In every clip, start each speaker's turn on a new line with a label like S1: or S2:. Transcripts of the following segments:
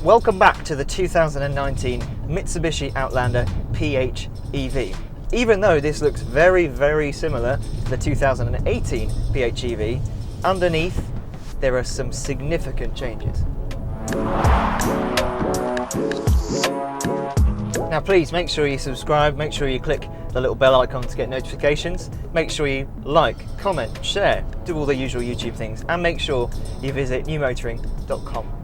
S1: Welcome back to the 2019 Mitsubishi Outlander PHEV. Even though this looks very similar to the 2018 PHEV, underneath there are some significant changes. Now please make sure you subscribe, make sure you click the little bell icon to get notifications, make sure you like, comment, share, do all the usual YouTube things, and make sure you visit newmotoring.com.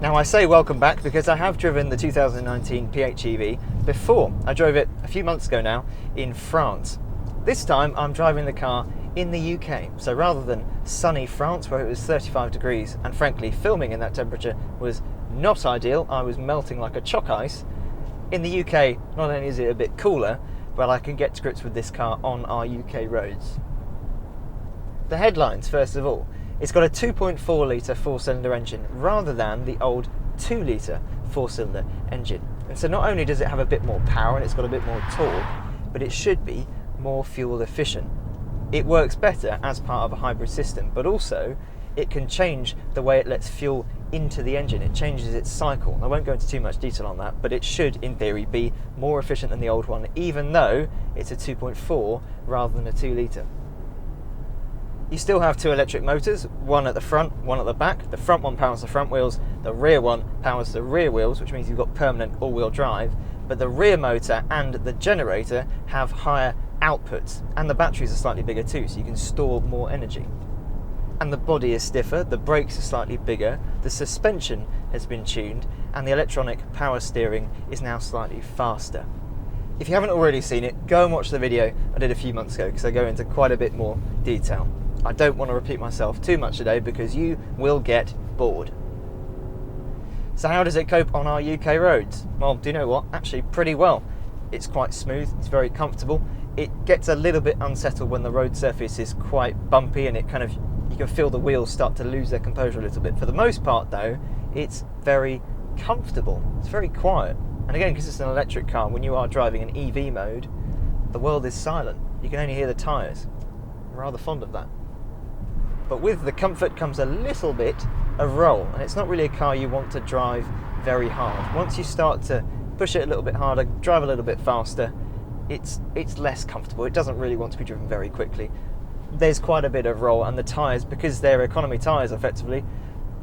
S1: Now I say welcome back because I have driven the 2019 PHEV before. I drove it a few months ago now in France. This time I'm driving the car in the UK. So rather than sunny France where it was 35 degrees and frankly filming in that temperature was not ideal, I was melting like a chalk ice. In the UK, not only is it a bit cooler, but I can get to grips with this car on our UK roads. The headlines first of all. It's got a 2.4 litre 4-cylinder engine rather than the old 2 litre 4-cylinder engine. And so not only does it have a bit more power and it's got a bit more torque, but it should be more fuel efficient. It works better as part of a hybrid system, but also it can change the way it lets fuel into the engine. It changes its cycle. I won't go into too much detail on that, but it should in theory be more efficient than the old one, even though it's a 2.4 rather than a 2 litre. You still have two electric motors, one at the front, one at the back. The front one powers the front wheels, the rear one powers the rear wheels, which means you've got permanent all-wheel drive, but the rear motor and the generator have higher outputs, and the batteries are slightly bigger too, so you can store more energy. And the body is stiffer, the brakes are slightly bigger, the suspension has been tuned, and the electronic power steering is now slightly faster. If you haven't already seen it, go and watch the video I did a few months ago because I go into quite a bit more detail. I don't want to repeat myself too much today because you will get bored. So how does it cope on our UK roads? Well, do you know what? Actually pretty well. It's quite smooth, it's very comfortable. It gets a little bit unsettled when the road surface is quite bumpy and you can feel the wheels start to lose their composure a little bit. For the most part though, it's very comfortable. It's very quiet. And again, because it's an electric car, when you are driving in EV mode, the world is silent. You can only hear the tyres. I'm rather fond of that. But with the comfort comes a little bit of roll, and it's not really a car you want to drive very hard. Once you start to push it a little bit harder, drive a little bit faster, it's less comfortable. It doesn't really want to be driven very quickly. There's quite a bit of roll, and the tyres, because they're economy tyres effectively,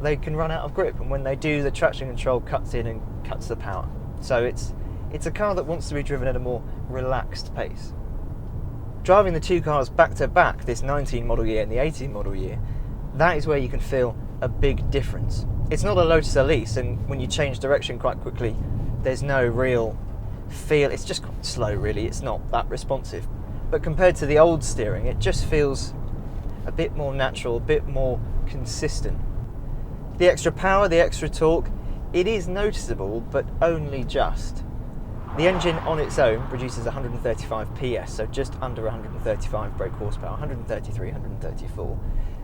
S1: they can run out of grip, and when they do, the traction control cuts in and cuts the power. So it's a car that wants to be driven at a more relaxed pace. Driving the two cars back to back, this 19 model year and the 18 model year, that is where you can feel a big difference. It's not a Lotus Elise, and when you change direction quite quickly, there's no real feel. It's just quite slow really, it's not that responsive. But compared to the old steering, it just feels a bit more natural, a bit more consistent. The extra power, the extra torque, it is noticeable, but only just. The engine on its own produces 135 PS, so just under 135 brake horsepower, 133, 134,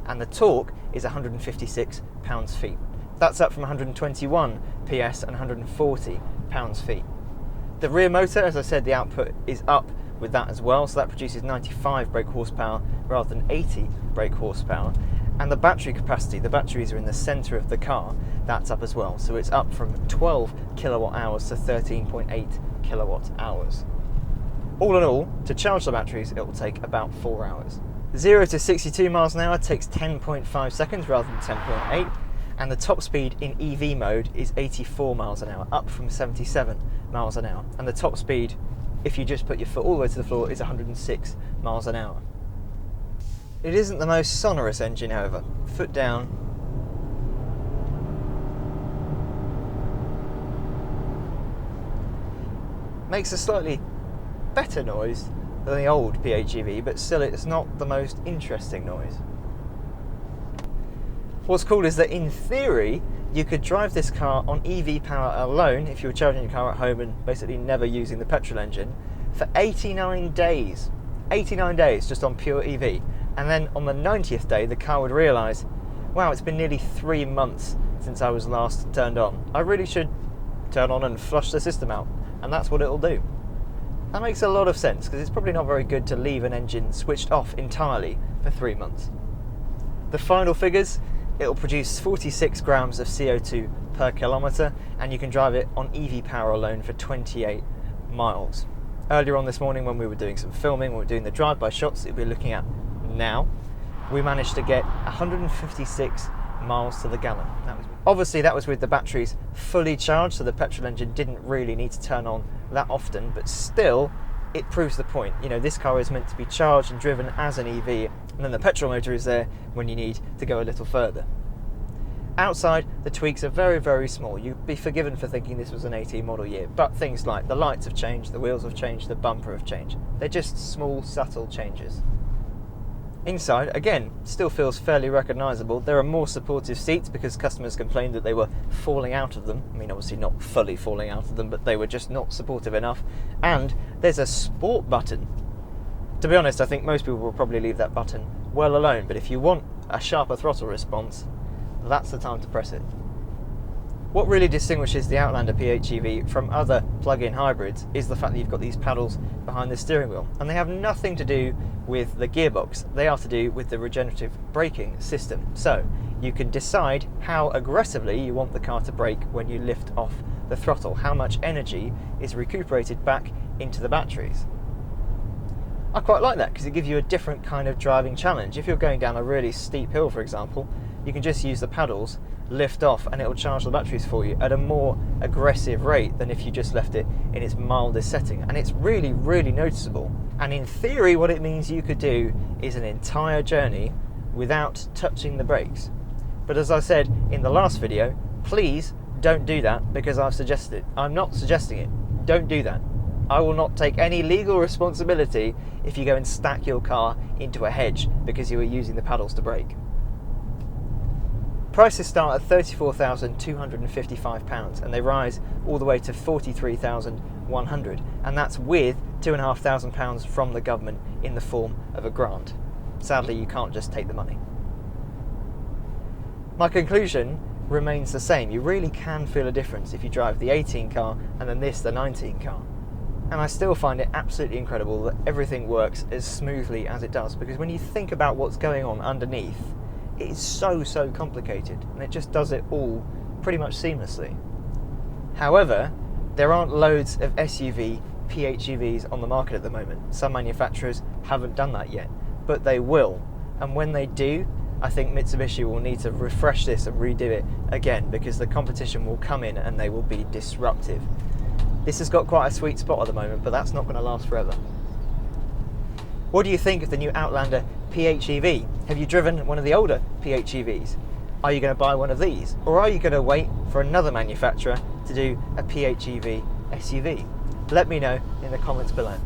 S1: and the torque is 156 pounds-feet. That's up from 121 PS and 140 pounds-feet. The rear motor, as I said, the output is up with that as well, so that produces 95 brake horsepower rather than 80 brake horsepower. And the battery capacity, the batteries are in the centre of the car, that's up as well. So it's up from 12 kilowatt hours to 13.8 kilowatt hours. All in all, to charge the batteries, it will take about 4 hours. 0 to 62 miles an hour takes 10.5 seconds rather than 10.8, and the top speed in EV mode is 84 miles an hour, up from 77 miles an hour. And the top speed, if you just put your foot all the way to the floor, is 106 miles an hour. It isn't the most sonorous engine, however. Foot down. Makes a slightly better noise than the old PHEV, but still it's not the most interesting noise. What's cool is that in theory, you could drive this car on EV power alone if you were charging your car at home and basically never using the petrol engine for 89 days. 89 days just on pure EV. And then on the 90th day, the car would realise, wow, it's been nearly 3 months since I was last turned on. I really should turn on and flush the system out. And that's what it'll do. That makes a lot of sense, because it's probably not very good to leave an engine switched off entirely for 3 months. The final figures, It'll produce 46 grams of CO2 per kilometre, and you can drive it on EV power alone for 28 miles. Earlier on this morning, when we were doing some filming, we were doing the drive-by shots that we're looking at now, we managed to get 156 miles to the gallon. That was with the batteries fully charged, so the petrol engine didn't really need to turn on that often, but still, it proves the point. You know, this car is meant to be charged and driven as an EV, and then the petrol motor is there when you need to go a little further. Outside, the tweaks are very, very small. You'd be forgiven for thinking this was an 18 model year, but things like the lights have changed, the wheels have changed, the bumper have changed. They're just small, subtle changes. Inside, again, still feels fairly recognisable. There are more supportive seats because customers complained that they were falling out of them. I mean, obviously not fully falling out of them, but they were just not supportive enough. And there's a sport button. To be honest, I think most people will probably leave that button well alone, but if you want a sharper throttle response, that's the time to press it. What really distinguishes the Outlander PHEV from other plug-in hybrids is the fact that you've got these paddles behind the steering wheel, and they have nothing to do with the gearbox. They are to do with the regenerative braking system. So you can decide how aggressively you want the car to brake when you lift off the throttle, how much energy is recuperated back into the batteries. I quite like that because it gives you a different kind of driving challenge. If you're going down a really steep hill, for example, you can just use the paddles, lift off, and it will charge the batteries for you at a more aggressive rate than if you just left it in its mildest setting. And it's really, really noticeable. And in theory, what it means you could do is an entire journey without touching the brakes. But as I said in the last video, please don't do that because I've suggested it. I'm not suggesting it. Don't do that. I will not take any legal responsibility if you go and stack your car into a hedge because you were using the paddles to brake. Prices start at £34,255 and they rise all the way to £43,100, and that's with £2,500 from the government in the form of a grant. Sadly, you can't just take the money. My conclusion remains the same. You really can feel a difference if you drive the 18 car and then the 19 car. And I still find it absolutely incredible that everything works as smoothly as it does, because when you think about what's going on underneath, it is so complicated, and it just does it all pretty much seamlessly. However, there aren't loads of SUV PHEVs on the market at the moment. Some manufacturers haven't done that yet, but they will. And when they do, I think Mitsubishi will need to refresh this and redo it again, because the competition will come in and they will be disruptive. This has got quite a sweet spot at the moment, but that's not going to last forever. What do you think of the new Outlander PHEV? Have you driven one of the older PHEVs? Are you going to buy one of these? Or are you going to wait for another manufacturer to do a PHEV SUV? Let me know in the comments below.